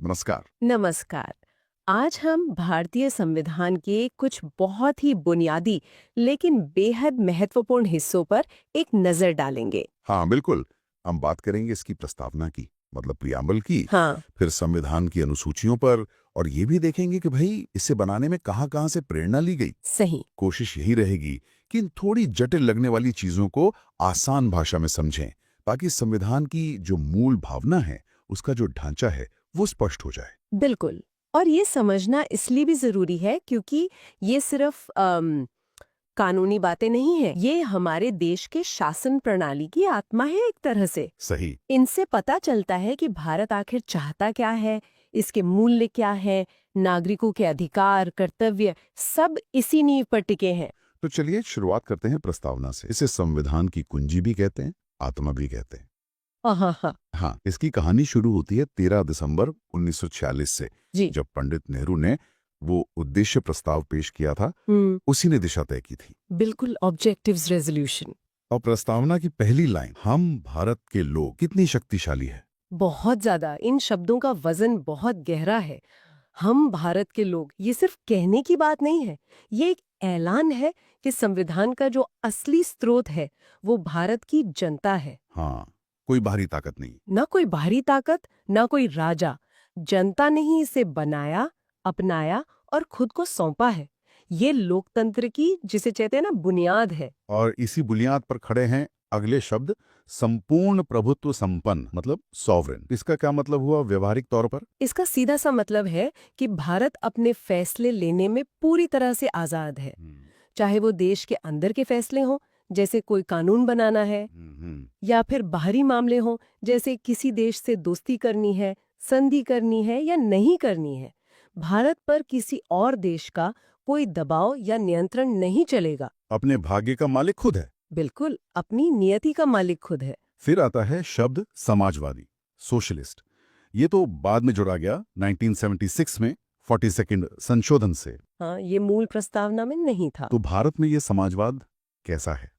नमस्कार। नमस्कार। आज हम भारतीय संविधान के कुछ बहुत ही बुनियादी लेकिन बेहद महत्वपूर्ण हिस्सों पर एक नजर डालेंगे। हाँ, बिल्कुल। हम बात करेंगे इसकी प्रस्तावना की, मतलब प्रियम्बल की, हाँ, फिर संविधान की अनुसूचियों पर, और ये भी देखेंगे कि भाई इसे बनाने में कहाँ-कहाँ से प्रेरणा ली गई। सही। कोशिश यही रहेगी कि इन थोड़ी जटिल लगने वाली चीजों को आसान भाषा में समझें, ताकि संविधान की जो मूल भावना है, उसका जो ढांचा है, वो स्पष्ट हो जाए। बिल्कुल। और ये समझना इसलिए भी जरूरी है क्योंकि ये सिर्फ कानूनी बातें नहीं है, ये हमारे देश के शासन प्रणाली की आत्मा है एक तरह से। सही। इनसे पता चलता है कि भारत आखिर चाहता क्या है, इसके मूल्य क्या है, नागरिकों के अधिकार, कर्तव्य सब इसी नींव पर टिके हैं। तो चलिए शुरुआत करते हैं प्रस्तावना से। इसे संविधान की कुंजी भी कहते हैं, आत्मा भी कहते हैं। हाँ हाँ। हाँ, इसकी कहानी शुरू होती है 13 दिसंबर 1946 से, जी। जब पंडित नेहरू ने वो उद्देश्य प्रस्ताव पेश किया था। उसी ने दिशा तय की थी। बिल्कुल, ऑब्जेक्टिव्स रेजोल्यूशन। और प्रस्तावना की पहली लाइन, हम भारत के लोग, कितनी शक्तिशाली है। बहुत ज्यादा, इन शब्दों का वजन बहुत गहरा है। हम भारत के लोग, ये सिर्फ कहने की बात नहीं है, ये एक ऐलान है कि संविधान का जो असली स्रोत है वो भारत की जनता है। हाँ, कोई बाहरी ताकत नहीं। ना कोई बाहरी ताकत, ना कोई राजा। जनता ने ही इसे बनाया, अपनाया और खुद को सौंपा है। ये लोकतंत्र की, जिसे कहते हैं ना, बुनियाद है। और इसी बुनियाद पर खड़े हैं अगले शब्द, संपूर्ण प्रभुत्व संपन्न, मतलब सॉवरेन। इसका क्या मतलब हुआ व्यवहारिक तौर पर? इसका सीधा सा मतलब है कि भारत अपने फैसले लेने में पूरी तरह से आजाद है। चाहे वो देश के अंदर के फैसले हों, जैसे कोई कानून बनाना है, या फिर बाहरी मामले हों, जैसे किसी देश से दोस्ती करनी है, संधि करनी है या नहीं करनी है। भारत पर किसी और देश का कोई दबाव या नियंत्रण नहीं चलेगा। अपने भाग्य का मालिक खुद है। बिल्कुल, अपनी नियति का मालिक खुद है। फिर आता है शब्द समाजवादी, सोशलिस्ट। ये तो बाद में जोड़ा गया 1976 में 42nd संशोधन से। हाँ, ये मूल प्रस्तावना में नहीं था। तो भारत में ये समाजवाद कैसा है?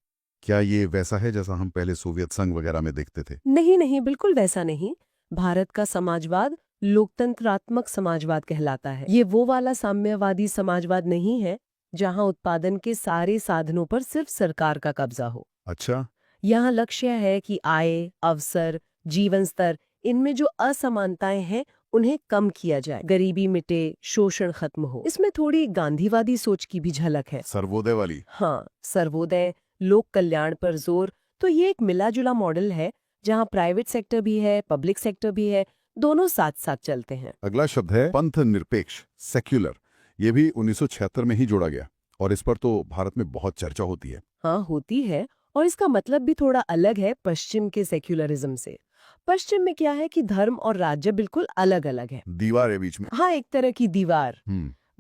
क्या ये वैसा है जैसा हम पहले सोवियत संघ वगैरह में देखते थे? नहीं नहीं, बिल्कुल वैसा नहीं। भारत का समाजवाद लोकतंत्रात्मक समाजवाद कहलाता है। ये वो वाला साम्यवादी समाजवाद नहीं है जहां उत्पादन के सारे साधनों पर सिर्फ सरकार का कब्जा हो। अच्छा। यहाँ लक्ष्य है कि आय, अवसर, जीवन स्तर, इनमें जो असमानताएं हैं उन्हें कम किया जाए, गरीबी मिटे, शोषण खत्म हो। इसमें थोड़ी गांधीवादी सोच की भी झलक है। सर्वोदय वाली। हाँ, सर्वोदय, लोक कल्याण पर जोर। तो ये एक मिला-जुला मॉडल है जहाँ प्राइवेट सेक्टर भी है, पब्लिक सेक्टर भी है, दोनों साथ-साथ चलते हैं। अगला शब्द है पंथ निरपेक्ष, सेक्युलर। ये भी 1976 में ही जोड़ा गया, और इस पर तो भारत में बहुत चर्चा होती है। हाँ, होती है, और इसका मतलब भी थोड़ा अलग है पश्चिम के सेक्युलरिज्म से। पश्चिम में क्या है कि धर्म और राज्य बिल्कुल अलग-अलग है। दीवार है बीच में। हाँ, एक तरह की दीवार।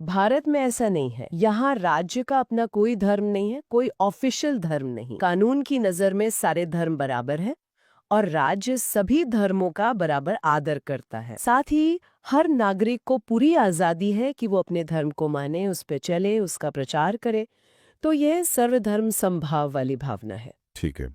भारत में ऐसा नहीं है। यहाँ राज्य का अपना कोई धर्म नहीं है, कोई ऑफिशियल धर्म नहीं। कानून की नजर में सारे धर्म बराबर हैं और राज्य सभी धर्मों का बराबर आदर करता है। साथ ही हर नागरिक को पूरी आजादी है कि वो अपने धर्म को माने, उस पे चले, उसका प्रचार करे। तो यह सर्वधर्म समभाव वाली भावना है। ठीक है।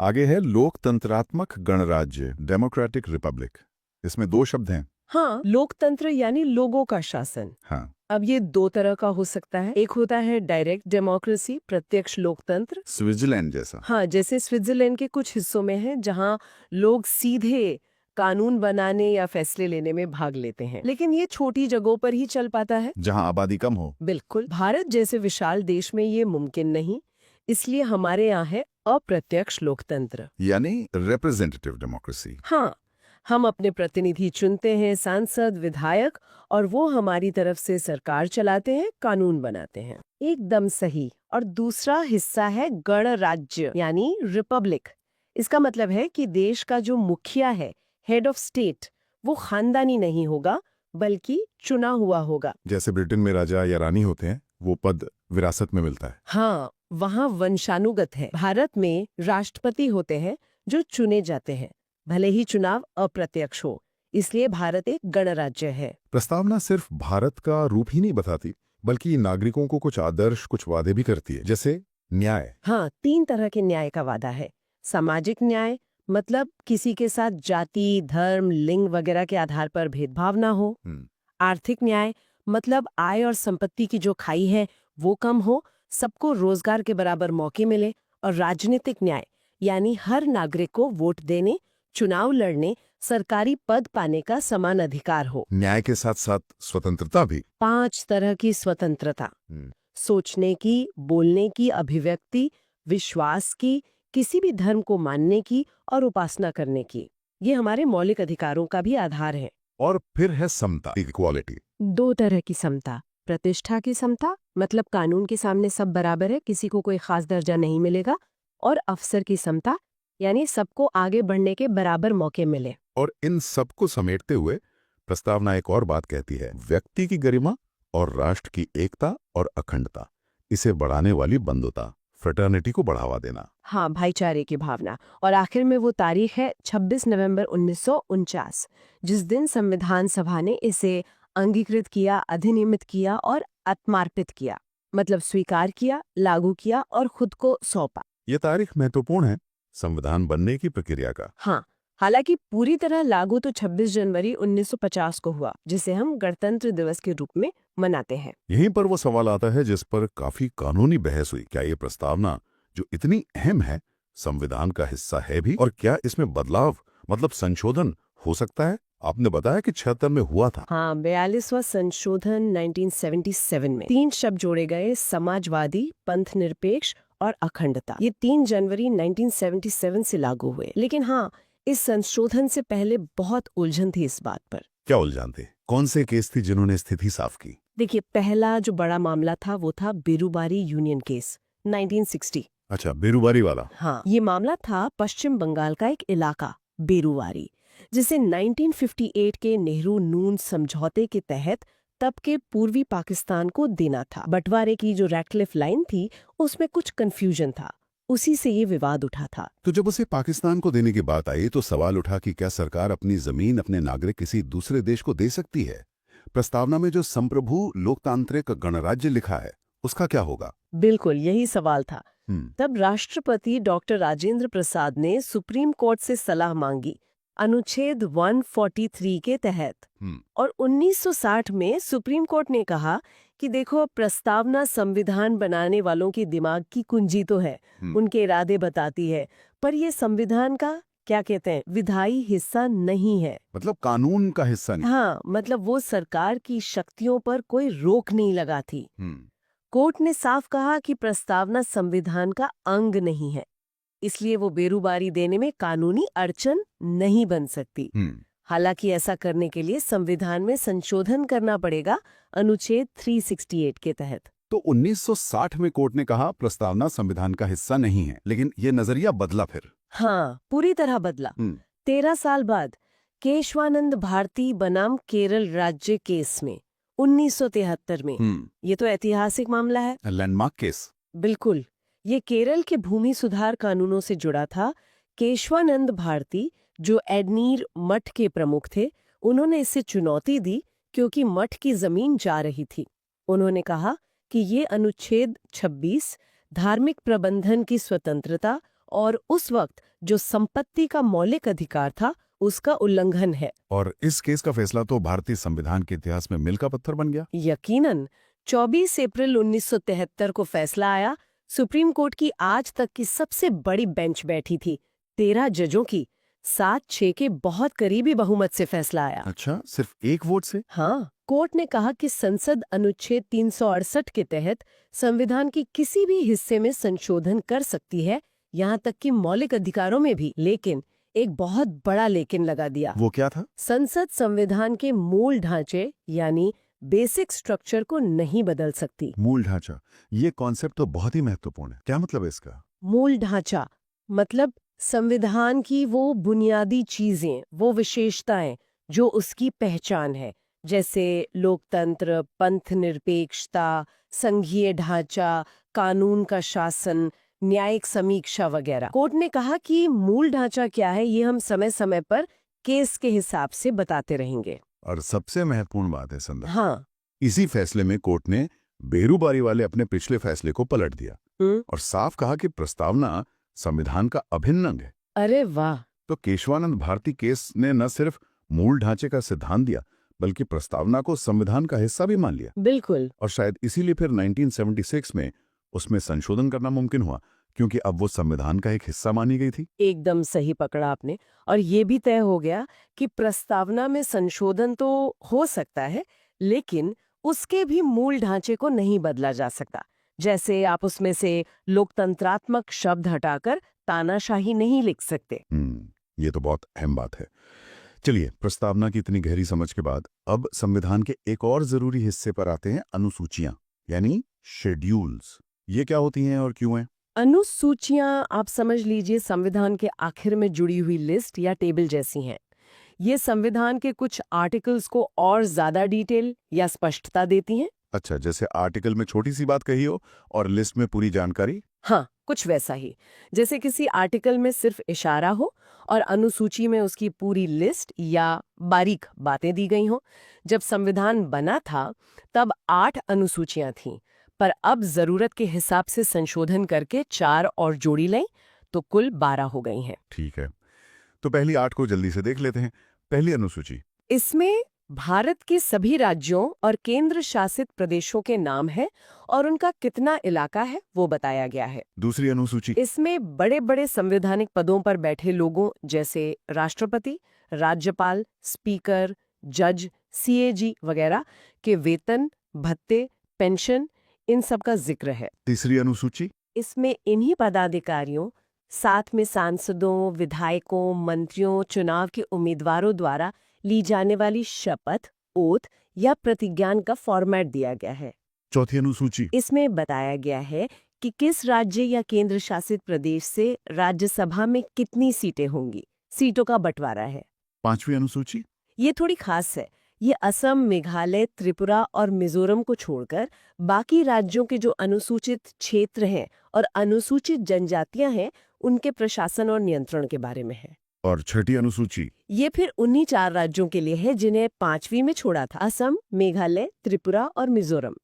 आगे है लोकतंत्रात्मक गणराज्य, डेमोक्रेटिक रिपब्लिक। इसमें दो शब्द हैं। हाँ, लोकतंत्र यानी लोगों का शासन। हाँ। अब ये दो तरह का हो सकता है। एक होता है डायरेक्ट डेमोक्रेसी, प्रत्यक्ष लोकतंत्र। स्विट्जरलैंड जैसा। हाँ, जैसे स्विट्जरलैंड के कुछ हिस्सों में है जहाँ लोग सीधे कानून बनाने या फैसले लेने में भाग लेते हैं, लेकिन ये छोटी जगहों पर ही चल पाता है। जहां आबादी कम हो। बिल्कुल, भारत जैसे विशाल देश में ये मुमकिन नहीं। इसलिए हमारे यहाँ है अप्रत्यक्ष लोकतंत्र, यानी रिप्रेजेंटेटिव डेमोक्रेसी। हाँ, हम अपने प्रतिनिधि चुनते हैं, सांसद, विधायक, और वो हमारी तरफ से सरकार चलाते हैं, कानून बनाते हैं। एकदम सही। और दूसरा हिस्सा है गणराज्य यानी रिपब्लिक। इसका मतलब है कि देश का जो मुखिया है, हेड ऑफ स्टेट, वो खानदानी नहीं होगा बल्कि चुना हुआ होगा। जैसे ब्रिटेन में राजा या रानी होते हैं, वो पद विरासत में मिलता है। हाँ, वहाँ वंशानुगत है। भारत में राष्ट्रपति होते हैं जो चुने जाते हैं, भले ही चुनाव अप्रत्यक्ष हो। इसलिए भारत एक गणराज्य है। प्रस्तावना सिर्फ भारत का रूप ही नहीं बताती, बल्कि नागरिकों को कुछ आदर्श, कुछ वादे भी करती है, जैसे न्याय। हाँ, 3 तरह के न्याय का वादा है। सामाजिक न्याय, मतलब किसी के साथ जाति, धर्म, लिंग वगैरह के आधार पर भेदभाव ना हो। आर्थिक न्याय मतलब आय और संपत्ति की जो खाई है वो कम हो, सबको रोजगार के बराबर मौके मिले। और राजनीतिक न्याय यानी हर नागरिक को वोट देने, चुनाव लड़ने, सरकारी पद पाने का समान अधिकार हो। न्याय के साथ साथ स्वतंत्रता भी। 5 तरह की स्वतंत्रता, सोचने की, बोलने की, अभिव्यक्ति, विश्वास की, किसी भी धर्म को मानने की और उपासना करने की। ये हमारे मौलिक अधिकारों का भी आधार है। और फिर है समता, इक्वालिटी। 2 तरह की समता, प्रतिष्ठा की समता मतलब कानून के सामने सब बराबर है, किसी को कोई खास दर्जा नहीं मिलेगा। और अवसर की समता यानी सबको आगे बढ़ने के बराबर मौके मिले। और इन सबको समेटते हुए प्रस्तावना एक और बात कहती है, व्यक्ति की गरिमा और राष्ट्र की एकता और अखंडता, इसे बढ़ाने वाली बंधुता, फ्रेटर्निटी को बढ़ावा देना। हाँ, भाईचारे की भावना। और आखिर में वो तारीख है 26 नवंबर 1949, जिस दिन संविधान सभा ने इसे अंगीकृत किया, अधिनियमित किया और आत्मार्पित किया, मतलब स्वीकार किया, लागू किया और खुद को सौंपा। ये तारीख महत्वपूर्ण है संविधान बनने की प्रक्रिया का। हाँ, हालांकि पूरी तरह लागू तो 26 जनवरी 1950 को हुआ, जिसे हम गणतंत्र दिवस के रूप में मनाते हैं। यहीं पर वो सवाल आता है जिस पर काफी कानूनी बहस हुई, क्या ये प्रस्तावना जो इतनी अहम है संविधान का हिस्सा है भी, और क्या इसमें बदलाव मतलब संशोधन हो सकता है? आपने बताया कि 76 में हुआ था। हाँ, 42वां संशोधन 1977 में 3 शब्द जोड़े गए, समाजवादी, पंथ निरपेक्ष और अखंडता। ये 3 जनवरी 1977 से लागू हुए। लेकिन हाँ, इस संशोधन से पहले बहुत उलझन थी इस बात पर। क्या उलझन थे? कौन से केस थी जिन्होंने स्थिति साफ की? देखिए, पहला जो बड़ा मामला था वो था बेरुबारी यूनियन केस 1960। अच्छा, बेरुबारी वाला। हाँ, ये मामला था पश्चिम बंगाल का एक इलाका बेरुवारी, जिसे 1958 के नेहरू नून समझौते के तहत तब के पूर्वी पाकिस्तान को देना था। बंटवारे की जो रैटक्लिफ लाइन थी उसमें कुछ कंफ्यूजन था, उसी से ये विवाद उठा था। तो जब उसे पाकिस्तान को देने की बात आई तो सवाल उठा कि क्या सरकार अपनी जमीन अपने नागरिक किसी दूसरे देश को दे सकती है? प्रस्तावना में जो संप्रभु लोकतांत्रिक गणराज्य लिखा है उसका क्या होगा? बिल्कुल यही सवाल था। तब राष्ट्रपति डॉक्टर राजेंद्र प्रसाद ने सुप्रीम कोर्ट से सलाह मांगी अनुच्छेद 143 के तहत। और 1960 में सुप्रीम कोर्ट ने कहा कि देखो, प्रस्तावना संविधान बनाने वालों के दिमाग की कुंजी तो है, उनके इरादे बताती है, पर ये संविधान का क्या कहते हैं, विधायी हिस्सा नहीं है। मतलब कानून का हिस्सा नहीं। हाँ, मतलब वो सरकार की शक्तियों पर कोई रोक नहीं लगा थी। कोर्ट ने साफ कहा कि प्रस्तावना संविधान का अंग नहीं है, इसलिए वो बेरुबारी देने में कानूनी अड़चन नहीं बन सकती। हालांकि ऐसा करने के लिए संविधान में संशोधन करना पड़ेगा अनुच्छेद 368 के तहत। तो 1960 में कोर्ट ने कहा प्रस्तावना संविधान का हिस्सा नहीं है, लेकिन ये नजरिया बदला फिर। हाँ, पूरी तरह बदला। 13 साल बाद केशवानंद भारती बनाम केरल राज्य केस में 1973 में, ये तो ऐतिहासिक मामला है, लैंडमार्क केस। बिल्कुल, ये केरल के भूमि सुधार कानूनों से जुड़ा था। केशवानंद भारती जो एडनीर मठ के प्रमुख थे, उन्होंने इसे चुनौती दी क्योंकि मठ की जमीन जा रही थी। उन्होंने कहा कि ये अनुच्छेद 26 धार्मिक प्रबंधन की स्वतंत्रता और उस वक्त जो संपत्ति का मौलिक अधिकार था उसका उल्लंघन है। और इस केस का फैसला तो भारतीय संविधान के इतिहास में मील का पत्थर बन गया। यकीनन 24 अप्रैल 1973 को फैसला आया। सुप्रीम कोर्ट की आज तक की सबसे बड़ी बेंच बैठी थी, 13 जजों की, 7-6 के बहुत करीबी बहुमत से फैसला आया। अच्छा, सिर्फ एक वोट से? हाँ, कोर्ट ने कहा कि संसद अनुच्छेद 368 के तहत संविधान की किसी भी हिस्से में संशोधन कर सकती है, यहाँ तक कि मौलिक अधिकारों में भी। लेकिन एक बहुत बड़ा लेकिन लगा दिया। वो क्या था? संसद संविधान के मूल ढांचे यानी बेसिक स्ट्रक्चर को नहीं बदल सकती। मूल ढांचा, ये कॉन्सेप्ट तो बहुत ही महत्वपूर्ण है। क्या मतलब है इसका? मूल ढांचा मतलब संविधान की वो बुनियादी चीजें, वो विशेषताएं जो उसकी पहचान है, जैसे लोकतंत्र, पंथ निरपेक्षता, संघीय ढांचा, कानून का शासन, न्यायिक समीक्षा वगैरह। कोर्ट ने कहा कि मूल ढांचा क्या है ये हम समय समय पर केस के हिसाब से बताते रहेंगे। और सबसे महत्वपूर्ण बात है संदर्भ। हाँ, इसी फैसले में कोर्ट ने बेरुबारी वाले अपने पिछले फैसले को पलट दिया और साफ कहा कि प्रस्तावना संविधान का अभिन्न अंग है। अरे वाह, तो केशवानंद भारती केस ने न सिर्फ मूल ढांचे का सिद्धांत दिया बल्कि प्रस्तावना को संविधान का हिस्सा भी मान लिया। बिल्कुल। और शायद इसीलिए फिर 1976 में उसमें संशोधन करना मुमकिन हुआ, क्योंकि अब वो संविधान का एक हिस्सा मानी गई थी। एकदम सही पकड़ा आपने। और ये भी तय हो गया कि प्रस्तावना में संशोधन तो हो सकता है, लेकिन उसके भी मूल ढांचे को नहीं बदला जा सकता। जैसे आप उसमें से लोकतंत्रात्मक शब्द हटाकर तानाशाही नहीं लिख सकते। ये तो बहुत अहम बात है। चलिए, प्रस्तावना की इतनी गहरी समझ के बाद अब संविधान के एक और जरूरी हिस्से पर आते हैं, अनुसूचियां यानी शेड्यूल्स। ये क्या होती हैं और क्यों हैं? अनुसूचियां आप समझ लीजिए संविधान के आखिर में जुड़ी हुई लिस्ट या टेबल जैसी हैं। ये संविधान के कुछ आर्टिकल्स को और ज्यादा डिटेल या स्पष्टता देती हैं। अच्छा, जैसे आर्टिकल में छोटी सी बात कही हो और लिस्ट में पूरी जानकारी। हाँ, कुछ वैसा ही। जैसे किसी आर्टिकल में सिर्फ इशारा हो और अनुसूची में उसकी पूरी लिस्ट या बारीक बातें दी गई हों। जब संविधान बना था तब 8 अनुसूचियां थीं, पर अब जरूरत के हिसाब से संशोधन करके 4 और जोड़ी लें तो कुल 12 हो गई हैं। ठीक है, तो पहली 8 को जल्दी से देख लेते हैं। पहली अनुसूची। इसमें भारत के सभी राज्यों और केंद्र शासित प्रदेशों के नाम है और उनका कितना इलाका है वो बताया गया है। दूसरी अनुसूची। इसमें बड़े बड़े संवैधानिक पदों पर बैठे लोगों जैसे राष्ट्रपति, राज्यपाल, स्पीकर, जज, सीएजी वगैरह के वेतन, भत्ते, पेंशन, इन सब का जिक्र है। तीसरी अनुसूची। इसमें इन्हीं पदाधिकारियों, साथ में सांसदों, विधायकों, मंत्रियों, चुनाव के उम्मीदवारों द्वारा ली जाने वाली शपथ, ओथ या प्रतिज्ञान का फॉर्मेट दिया गया है। चौथी अनुसूची। इसमें बताया गया है कि किस राज्य या केंद्र शासित प्रदेश से राज्यसभा में कितनी सीटें होंगी। सीटों का बंटवारा है। पांचवी अनुसूची। ये थोड़ी खास है। ये असम, मेघालय, त्रिपुरा और मिजोरम को छोड़कर बाकी राज्यों के जो अनुसूचित क्षेत्र हैं और अनुसूचित जनजातियां हैं, उनके प्रशासन और नियंत्रण के बारे में है। और छठी अनुसूची। ये फिर उन्हीं 4 राज्यों के लिए है जिन्हें 5वीं में छोड़ा था, असम, मेघालय, त्रिपुरा और मिजोरम।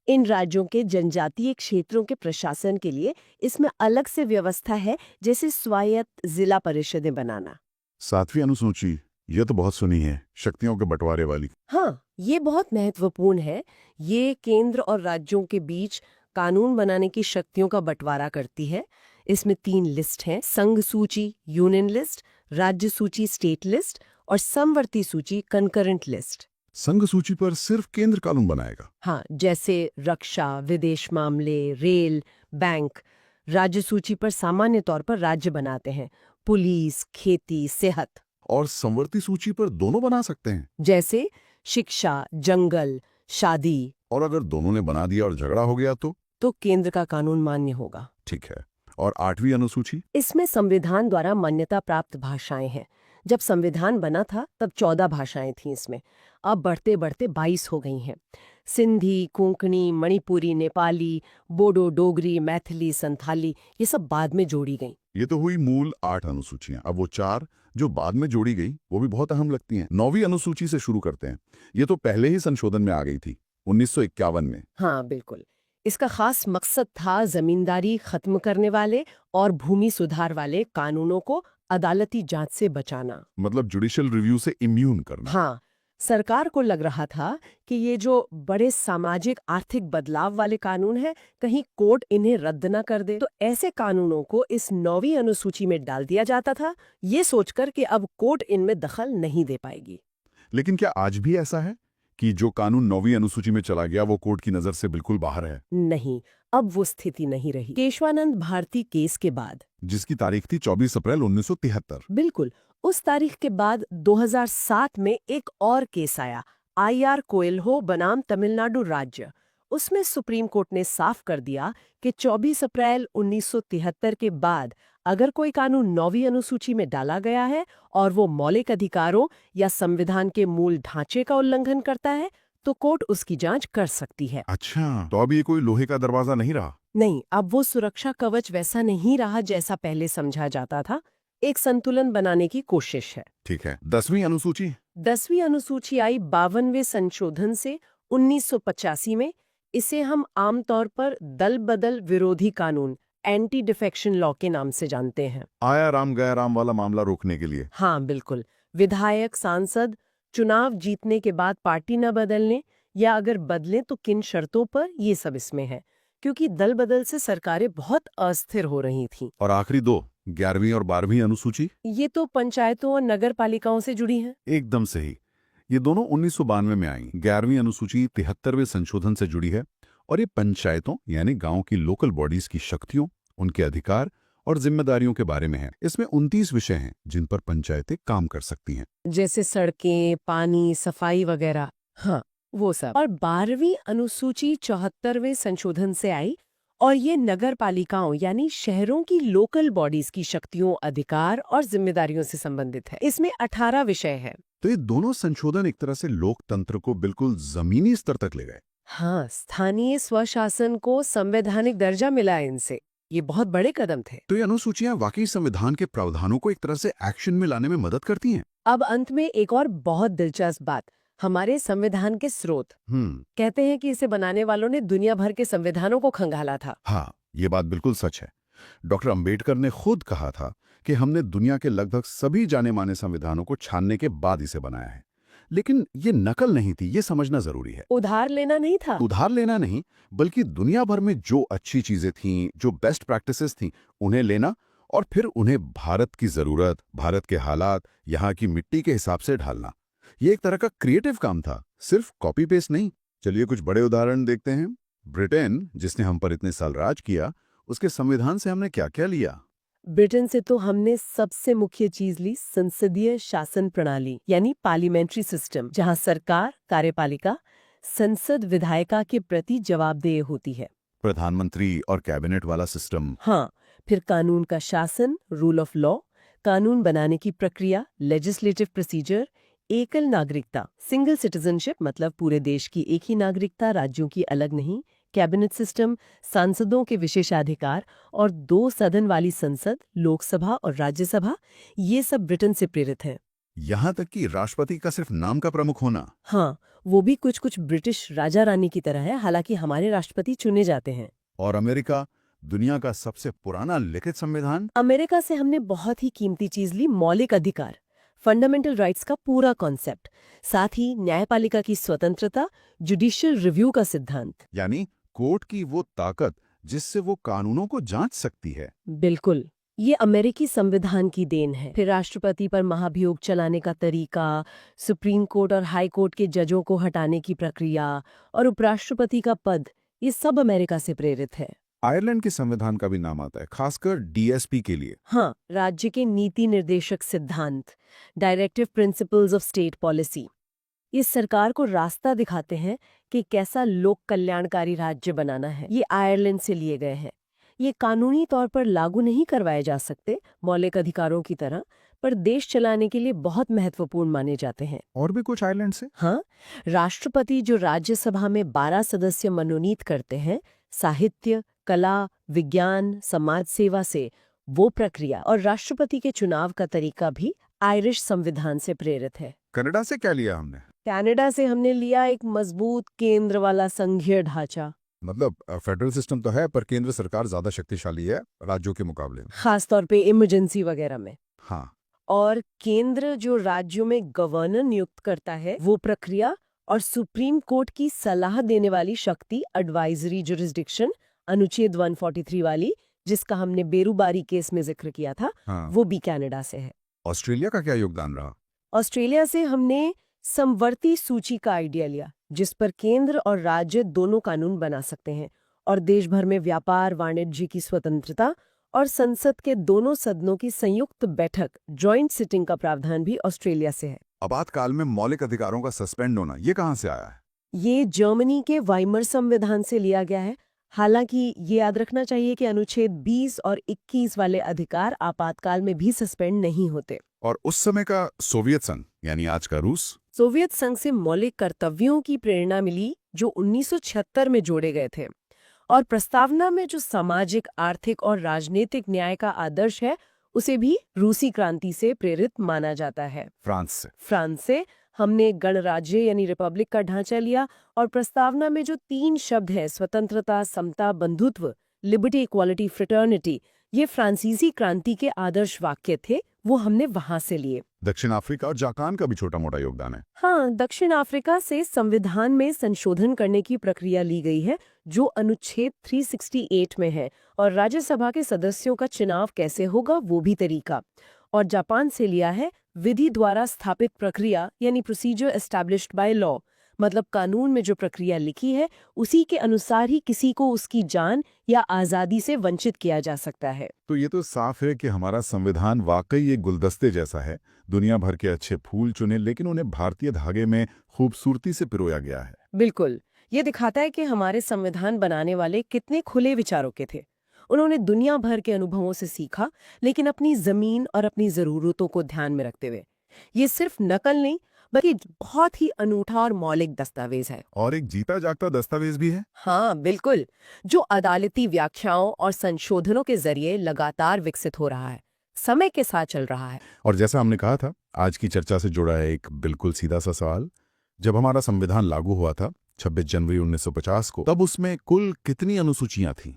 इन राज्यों के जनजातीय क्षेत्रों के प्रशासन के लिए इसमें अलग से व्यवस्था है, जैसे स्वायत्त जिला परिषदें बनाना। सातवीं अनुसूची। ये तो बहुत सुनी है, शक्तियों के बंटवारे वाली। हाँ, ये बहुत महत्वपूर्ण है। ये केंद्र और राज्यों के बीच कानून बनाने की शक्तियों का बंटवारा करती है। इसमें 3 लिस्ट हैं: संघ सूची यूनियन लिस्ट, राज्य सूची स्टेट लिस्ट और समवर्ती सूची कंकरेंट लिस्ट। संघ सूची पर सिर्फ केंद्र कानून बनाएगा। हाँ, जैसे रक्षा, विदेश मामले, रेल, बैंक। राज्य सूची पर सामान्य तौर पर राज्य बनाते हैं, पुलिस, खेती, सेहत। और समवर्ती सूची पर दोनों बना सकते हैं, जैसे शिक्षा, जंगल, शादी। और अगर दोनों ने बना दिया और झगड़ा हो गया तो केंद्र का कानून मान्य होगा। ठीक है। और आठवीं अनुसूची। इसमें संविधान द्वारा मान्यता प्राप्त भाषाएं हैं। जब संविधान बना था तब 14 भाषाएं थीं इसमें। अब बढ़ते बढ़ते 22 हो गई हैं। सिंधी, कोंकणी, मणिपुरी, नेपाली, बोडो, डोगरी, मैथिली, संथाली, ये सब बाद में जोड़ी गईं। ये तो हुई मूल 8 अनुसूचियां। अब वो 4 जो बाद में जोड़ी गई वो भी बहुत अहम लगती हैं। 9वीं अनुसूची से शुरू करते हैं। ये तो पहले ही संशोधन में आ गई थी 1951 में। हाँ, बिल्कुल। इसका खास मकसद था जमींदारी खत्म करने वाले और भूमि सुधार वाले कानूनों को अदालती जांच से बचाना। मतलब जुडिशियल रिव्यू से इम्यून करना। हाँ, सरकार को लग रहा था कि ये जो बड़े सामाजिक आर्थिक बदलाव वाले कानून हैं, कहीं कोर्ट इन्हें रद्द न कर दे। तो ऐसे कानूनों को इस 9वीं अनुसूची में डाल दिया जाता था, ये सोचकर कि अब कोर्ट इनमें दखल नहीं दे पाएगी। लेकिन क्या आज भी ऐसा है कि जो कानून 9वीं अनुसूची में चला गया वो कोर्ट की नजर से बिल्कुल बाहर है? नहीं, अब वो स्थिति नहीं रही। केशवानंद भारती केस के बाद, जिसकी तारीख थी 24 अप्रैल 1973। बिल्कुल उस तारीख के बाद 2007 में एक और केस आया, IR कोएल्हो बनाम तमिलनाडु राज्य। उसमें सुप्रीम कोर्ट ने साफ कर दिया कि 24 अप्रैल 1973 के बाद अगर कोई कानून 9वीं अनुसूची में डाला गया है और वो मौलिक अधिकारों या संविधान के मूल ढांचे का उल्लंघन करता है, तो कोर्ट उसकी जांच कर सकती है। अच्छा, तो अब ये कोई लोहे का दरवाजा नहीं रहा? नहीं, अब वो सुरक्षा कवच वैसा नहीं रहा जैसा पहले समझा जाता था। एक संतुलन बनाने की कोशिश है। ठीक है। 10वीं अनुसूची। 10वीं अनुसूची आई 52वें संशोधन से 1985 में। इसे हम आमतौर पर दल बदल विरोधी कानून एंटी डिफेक्शन लॉ के नाम से जानते हैं। आया राम गया राम वाला मामला रोकने के लिए। हाँ बिल्कुल, विधायक सांसद चुनाव जीतने के बाद पार्टी न बदलने या अगर बदलें तो किन शर्तों पर, ये सब इसमें है, क्योंकि दल बदल से सरकारें बहुत अस्थिर हो रही थीं। और आखिरी दो, 11वीं और 12वीं अनुसूची। ये तो पंचायतों और नगर पालिकाओं से जुड़ी हैं। एकदम सही। ये दोनों 1992 में आई। 11वीं अनुसूची 73वें संशोधन से जुड़ी है और ये पंचायतों यानी गांव की लोकल बॉडीज की शक्तियों, उनके अधिकार और जिम्मेदारियों के बारे में है। इसमें 29 विषय हैं जिन पर पंचायतें काम कर सकती हैं। जैसे सड़कें, पानी, सफाई वगैरह। हाँ, वो सब। और 12वीं अनुसूची 74वें संशोधन से आई और ये नगर पालिकाओं यानी शहरों की लोकल बॉडीज की शक्तियों, अधिकार और जिम्मेदारियों से संबंधित है। इसमें 18 विषय है। तो ये दोनों संशोधन एक तरह से लोकतंत्र को बिल्कुल जमीनी स्तर तक ले गए। हाँ, स्थानीय स्वशासन को संवैधानिक दर्जा मिला इनसे। ये बहुत बड़े कदम थे। तो ये अनुसूचियां वाकई संविधान के प्रावधानों को एक तरह से एक्शन में लाने में मदद करती हैं। अब अंत में एक और बहुत दिलचस्प बात, हमारे संविधान के स्रोत। कहते हैं कि इसे बनाने वालों ने दुनिया भर के संविधानों को खंगाला था। हाँ, ये बात बिल्कुल सच है। डॉक्टर अंबेडकर ने खुद कहा था कि हमने दुनिया के लगभग सभी जाने माने संविधानों को छानने के बाद इसे बनाया है। लेकिन ये नकल नहीं थी, ये समझना जरूरी है। उधार लेना नहीं था। उधार लेना नहीं, बल्कि दुनिया भर में जो अच्छी चीजें थीं, जो बेस्ट प्रैक्टिसेस थीं, उन्हें लेना और फिर उन्हें भारत की जरूरत, भारत के हालात, यहाँ की मिट्टी के हिसाब से ढालना। ये एक तरह का क्रिएटिव काम था, सिर्फ कॉपी पेस्ट नहीं। चलिए कुछ बड़े उदाहरण देखते हैं। ब्रिटेन, जिसने हम पर इतने साल राज किया, उसके संविधान से हमने क्या क्या लिया? ब्रिटेन से तो हमने सबसे मुख्य चीज ली संसदीय शासन प्रणाली यानी पार्लियामेंट्री सिस्टम, जहां सरकार, कार्यपालिका, संसद विधायिका के प्रति जवाबदेह होती है। प्रधानमंत्री और कैबिनेट वाला सिस्टम। हाँ, फिर कानून का शासन, रूल ऑफ लॉ, कानून बनाने की प्रक्रिया, लेजिस्लेटिव प्रोसीजर, एकल नागरिकता, सिंगल सिटीजनशिप मतलब पूरे देश की एक ही नागरिकता, राज्यों की अलग नहीं, कैबिनेट सिस्टम, सांसदों के विशेषाधिकार और 2 सदन वाली संसद, लोकसभा और राज्यसभा, ये सब ब्रिटेन से प्रेरित हैं। यहाँ तक कि राष्ट्रपति का सिर्फ नाम का प्रमुख होना। हाँ, वो भी कुछ कुछ ब्रिटिश राजा रानी की तरह है, हालांकि हमारे राष्ट्रपति चुने जाते हैं। और अमेरिका, दुनिया का सबसे पुराना लिखित संविधान। अमेरिका से हमने बहुत ही कीमती चीज ली, मौलिक अधिकार, फंडामेंटल राइट्स का पूरा कॉन्सेप्ट, साथ ही न्यायपालिका की स्वतंत्रता, जुडिशियल रिव्यू का सिद्धांत। यानी कोर्ट की वो ताकत जिससे वो कानूनों को जांच सकती है। बिल्कुल, ये अमेरिकी संविधान की देन है। फिर राष्ट्रपति पर महाभियोग चलाने का तरीका, सुप्रीम कोर्ट और हाई कोर्ट के जजों को हटाने की प्रक्रिया और उपराष्ट्रपति का पद, ये सब अमेरिका से प्रेरित है। आयरलैंड के संविधान का भी नाम आता है, खासकर डीएसपी के लिए। हाँ, राज्य के नीति निर्देशक सिद्धांत, directive principles of state policy, ये सरकार को रास्ता दिखाते हैं कि कैसा लोक कल्याणकारी राज्य बनाना है। ये आयरलैंड से लिए गए हैं। ये कानूनी तौर पर लागू नहीं करवाए जा सकते मौलिक अधिकारों की तरह, पर देश चलाने के लिए बहुत महत्वपूर्ण माने जाते हैं। और भी कुछ आयरलैंड से? हाँ, राष्ट्रपति जो राज्यसभा में 12 सदस्य मनोनीत करते हैं, साहित्य, कला, विज्ञान, समाज सेवा से वो प्रक्रिया और राष्ट्रपति के चुनाव का तरीका भी आयरिश संविधान से प्रेरित है। कनाडा से क्या लिया हमने? कनाडा से हमने लिया एक मजबूत केंद्र वाला संघीय ढांचा। मतलब फेडरल सिस्टम तो है, पर केंद्र सरकार ज्यादा शक्तिशाली है राज्यों के मुकाबले में। खासतौर पे इमरजेंसी वगैरह में। हाँ। और केंद्र जो राज्यों में गवर्नर नियुक्त करता है, वो प्रक्रिया और सुप्रीम कोर्ट की सलाह देने वाली शक्ति, एडवाइजरी जुरिस्डिक्शन, अनुच्छेद 143 वाली, जिसका हमने बेरूबारी केस में जिक्र किया था, हाँ। वो भी कनाडा से है। ऑस्ट्रेलिया का क्या योगदान रहा? ऑस्ट्रेलिया से हमने समवर्ती सूची का आइडिया लिया, जिस पर केंद्र और राज्य दोनों कानून बना सकते हैं, और देश भर में व्यापार वाणिज्य की स्वतंत्रता और संसद के दोनों सदनों की संयुक्त बैठक, जॉइंट सिटिंग का प्रावधान भी ऑस्ट्रेलिया से है। आपातकाल में मौलिक अधिकारों का सस्पेंड होना, ये कहाँ से आया है? ये जर्मनी के वाइमर संविधान से लिया गया है। हालांकि ये याद रखना चाहिए कि अनुच्छेद 20 और 21 वाले अधिकार आपातकाल में भी सस्पेंड नहीं होते। और उस समय का सोवियत संघ यानी आज का रूस? सोवियत संघ से मौलिक कर्तव्यों की प्रेरणा मिली जो 1976 में जोड़े गए थे, और प्रस्तावना में जो सामाजिक, आर्थिक और राजनीतिक न्याय का आदर्श है, उसे भी रूसी क्रांति से प्रेरित माना जाता है। फ्रांस से हमने गणराज्य यानी रिपब्लिक का ढांचा लिया, और प्रस्तावना में जो 3 शब्द हैं, स्वतंत्रता, समता, बंधुत्व, लिबर्टी, इक्वालिटी, फ्रेटर्निटी, ये फ्रांसीसी क्रांति के आदर्श वाक्य थे, वो हमने वहां से लिए। दक्षिण अफ्रीका और जापान का भी छोटा मोटा योगदान है। हाँ, दक्षिण अफ्रीका से संविधान में संशोधन करने की प्रक्रिया ली गई है, जो अनुच्छेद 368 में है, और राज्यसभा के सदस्यों का चुनाव कैसे होगा वो भी तरीका। और जापान से लिया है विधि द्वारा स्थापित प्रक्रिया, यानी प्रोसीजर एस्टैब्लिश्ड बाय लॉ, मतलब कानून में जो प्रक्रिया लिखी है उसी के अनुसार ही किसी को उसकी जान या आजादी से वंचित किया जा सकता है। तो ये तो साफ है कि हमारा संविधान वाकई एक गुलदस्ते जैसा है। दुनिया भर के अच्छे फूल चुने, लेकिन उन्हें भारतीय धागे में खूबसूरती से पिरोया गया है। बिल्कुल, ये दिखाता है कि हमारे संविधान बनाने वाले कितने खुले विचारों के थे। उन्होंने दुनिया भर के अनुभवों से सीखा, लेकिन अपनी जमीन और अपनी जरूरतों को ध्यान में रखते हुए। ये सिर्फ नकल नहीं, बल्कि बहुत ही अनूठा और मौलिक दस्तावेज है। और एक जीता जागता दस्तावेज भी है। हाँ बिल्कुल, जो अदालती व्याख्याओं और संशोधनों के जरिए लगातार विकसित हो रहा है, समय के साथ चल रहा है। और जैसा हमने कहा था, आज की चर्चा से जुड़ा है एक बिल्कुल सीधा सा सवाल। जब हमारा संविधान लागू हुआ था 26 जनवरी 1950 को, तब उसमें कुल कितनी अनुसूचियां थीं?